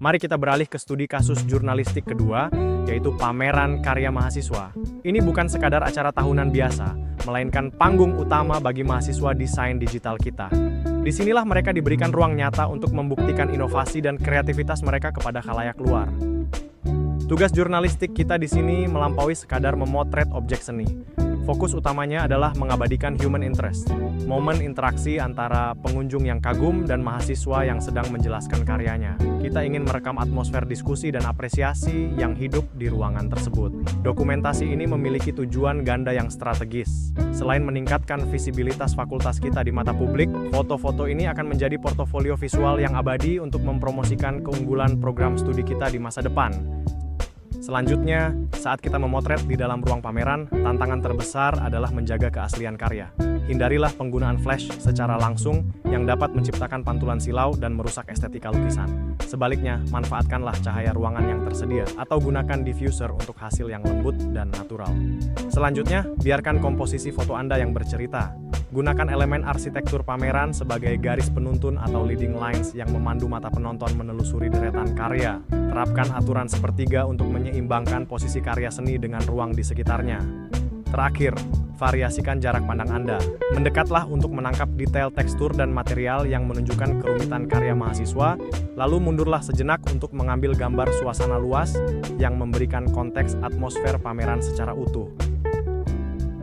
Mari kita beralih ke studi kasus jurnalistik kedua, yaitu pameran karya mahasiswa. Ini bukan sekadar acara tahunan biasa, melainkan panggung utama bagi mahasiswa desain digital kita. Disinilah mereka diberikan ruang nyata untuk membuktikan inovasi dan kreativitas mereka kepada khalayak luar. Tugas jurnalistik kita di sini melampaui sekadar memotret objek seni. Fokus utamanya adalah mengabadikan human interest, momen interaksi antara pengunjung yang kagum dan mahasiswa yang sedang menjelaskan karyanya. Kita ingin merekam atmosfer diskusi dan apresiasi yang hidup di ruangan tersebut. Dokumentasi ini memiliki tujuan ganda yang strategis. Selain meningkatkan visibilitas fakultas kita di mata publik, foto-foto ini akan menjadi portofolio visual yang abadi untuk mempromosikan keunggulan program studi kita di masa depan. Selanjutnya, saat kita memotret di dalam ruang pameran, tantangan terbesar adalah menjaga keaslian karya. Hindarilah penggunaan flash secara langsung yang dapat menciptakan pantulan silau dan merusak estetika lukisan. Sebaliknya, manfaatkanlah cahaya ruangan yang tersedia atau gunakan diffuser untuk hasil yang lembut dan natural. Selanjutnya, biarkan komposisi foto Anda yang bercerita. Gunakan elemen arsitektur pameran sebagai garis penuntun atau leading lines yang memandu mata penonton menelusuri deretan karya. Terapkan aturan sepertiga untuk menyeimbangkan posisi karya seni dengan ruang di sekitarnya. Terakhir, variasikan jarak pandang Anda. Mendekatlah untuk menangkap detail tekstur dan material yang menunjukkan kerumitan karya mahasiswa, lalu mundurlah sejenak untuk mengambil gambar suasana luas yang memberikan konteks atmosfer pameran secara utuh.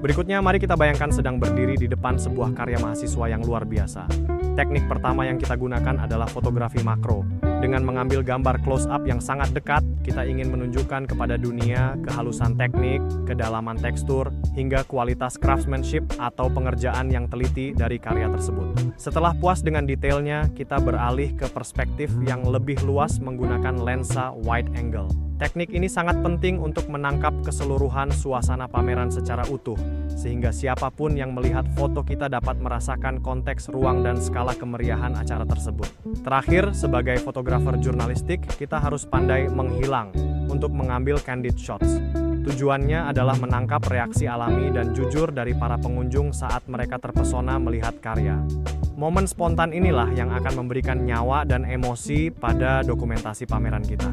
Berikutnya, mari kita bayangkan sedang berdiri di depan sebuah karya mahasiswa yang luar biasa. Teknik pertama yang kita gunakan adalah fotografi makro. Dengan mengambil gambar close-up yang sangat dekat, kita ingin menunjukkan kepada dunia kehalusan teknik, kedalaman tekstur, hingga kualitas craftsmanship atau pengerjaan yang teliti dari karya tersebut. Setelah puas dengan detailnya, kita beralih ke perspektif yang lebih luas menggunakan lensa wide angle. Teknik ini sangat penting untuk menangkap keseluruhan suasana pameran secara utuh, sehingga siapapun yang melihat foto kita dapat merasakan konteks ruang dan skala kemeriahan acara tersebut. Terakhir, sebagai fotografer jurnalistik, kita harus pandai menghilang untuk mengambil candid shots. Tujuannya adalah menangkap reaksi alami dan jujur dari para pengunjung saat mereka terpesona melihat karya. Momen spontan inilah yang akan memberikan nyawa dan emosi pada dokumentasi pameran kita.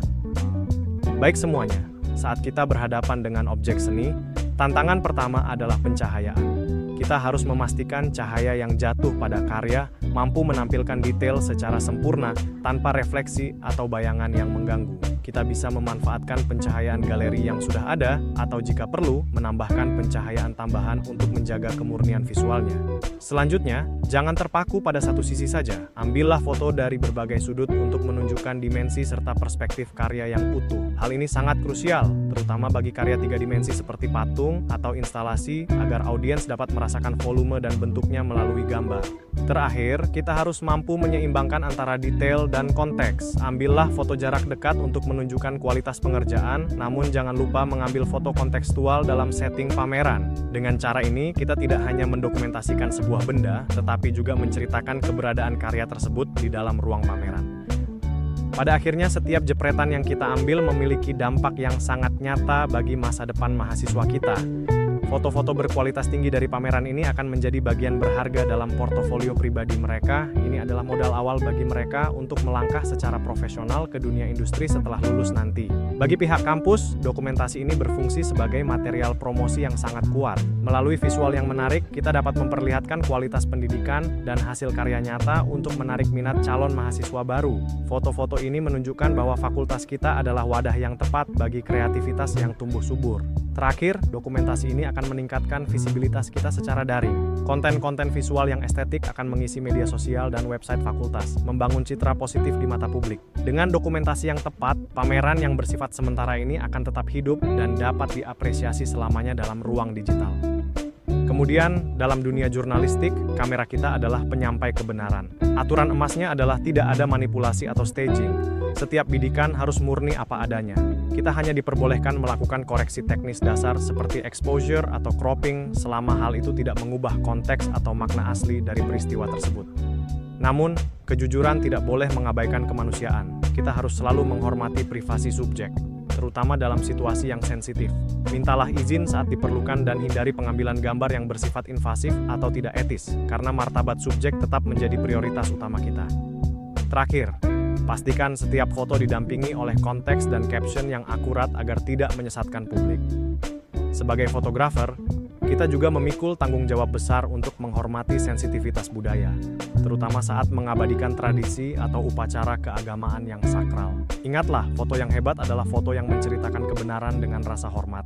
Baik semuanya, saat kita berhadapan dengan objek seni, tantangan pertama adalah pencahayaan. Kita harus memastikan cahaya yang jatuh pada karya mampu menampilkan detail secara sempurna tanpa refleksi atau bayangan yang mengganggu. Kita bisa memanfaatkan pencahayaan galeri yang sudah ada, atau jika perlu, menambahkan pencahayaan tambahan untuk menjaga kemurnian visualnya. Selanjutnya, jangan terpaku pada satu sisi saja. Ambillah foto dari berbagai sudut untuk menunjukkan dimensi serta perspektif karya yang utuh. Hal ini sangat krusial, terutama bagi karya 3 dimensi seperti patung atau instalasi, agar audiens dapat merasakan volume dan bentuknya melalui gambar. Terakhir, kita harus mampu menyeimbangkan antara detail dan konteks. Ambillah foto jarak dekat untuk menunjukkan kualitas pengerjaan, namun jangan lupa mengambil foto kontekstual dalam setting pameran. Dengan cara ini, kita tidak hanya mendokumentasikan sebuah benda, tetapi juga menceritakan keberadaan karya tersebut di dalam ruang pameran. Pada akhirnya, setiap jepretan yang kita ambil memiliki dampak yang sangat nyata bagi masa depan mahasiswa kita. Foto-foto berkualitas tinggi dari pameran ini akan menjadi bagian berharga dalam portofolio pribadi mereka. Ini adalah modal awal bagi mereka untuk melangkah secara profesional ke dunia industri setelah lulus nanti. Bagi pihak kampus, dokumentasi ini berfungsi sebagai material promosi yang sangat kuat. Melalui visual yang menarik, kita dapat memperlihatkan kualitas pendidikan dan hasil karya nyata untuk menarik minat calon mahasiswa baru. Foto-foto ini menunjukkan bahwa fakultas kita adalah wadah yang tepat bagi kreativitas yang tumbuh subur. Terakhir, dokumentasi ini akan meningkatkan visibilitas kita secara daring. Konten-konten visual yang estetik akan mengisi media sosial dan website fakultas, membangun citra positif di mata publik. Dengan dokumentasi yang tepat, pameran yang bersifat sementara ini akan tetap hidup dan dapat diapresiasi selamanya dalam ruang digital. Kemudian, dalam dunia jurnalistik, kamera kita adalah penyampai kebenaran. Aturan emasnya adalah tidak ada manipulasi atau staging. Setiap bidikan harus murni apa adanya. Kita hanya diperbolehkan melakukan koreksi teknis dasar seperti exposure atau cropping selama hal itu tidak mengubah konteks atau makna asli dari peristiwa tersebut. Namun, kejujuran tidak boleh mengabaikan kemanusiaan. Kita harus selalu menghormati privasi subjek, terutama dalam situasi yang sensitif. Mintalah izin saat diperlukan dan hindari pengambilan gambar yang bersifat invasif atau tidak etis, karena martabat subjek tetap menjadi prioritas utama kita. Terakhir, Pastikan setiap foto didampingi oleh konteks dan caption yang akurat agar tidak menyesatkan publik. Sebagai fotografer, kita juga memikul tanggung jawab besar untuk menghormati sensitivitas budaya, terutama saat mengabadikan tradisi atau upacara keagamaan yang sakral. Ingatlah, foto yang hebat adalah foto yang menceritakan kebenaran dengan rasa hormat.